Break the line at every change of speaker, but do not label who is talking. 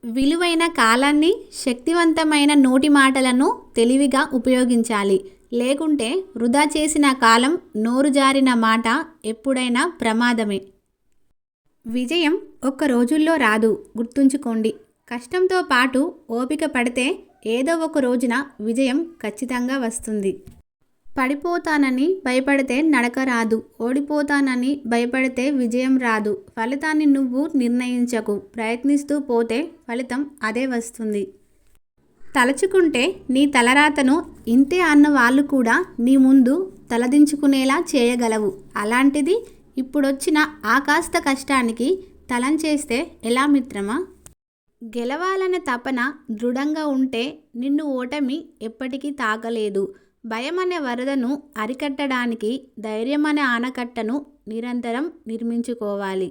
విలువైన కాలాన్ని, శక్తివంతమైన నోటి మాటలను తెలివిగా ఉపయోగించాలి. లేకుంటే వృధా చేసిన కాలం, నోరు జారిన మాట ఎప్పుడైనా ప్రమాదమే. విజయం ఒక్క రోజుల్లో రాదు, గుర్తుంచుకోండి. కష్టంతో పాటు ఓపిక పడితే ఏదో ఒక రోజున విజయం ఖచ్చితంగా వస్తుంది. పడిపోతానని భయపడితే నడక రాదు, ఓడిపోతానని భయపడితే విజయం రాదు. ఫలితాన్ని నువ్వు నిర్ణయించకు, ప్రయత్నిస్తూ పోతే ఫలితం అదే వస్తుంది. తలచుకుంటే నీ తలరాతను ఇంతే అన్న వాళ్ళు కూడా నీ ముందు తలదించుకునేలా చేయగలవు. అలాంటిది ఇప్పుడొచ్చిన ఆ కాస్త కష్టానికి తలంచేస్తే ఎలా మిత్రమా? గెలవాలనే తపన దృఢంగా ఉంటే నిన్ను ఓటమి ఎప్పటికీ తాకలేదు. భయం అనే వరదను అరికట్టడానికి ధైర్యం అనే ఆనకట్టను నిరంతరం నిర్మించుకోవాలి.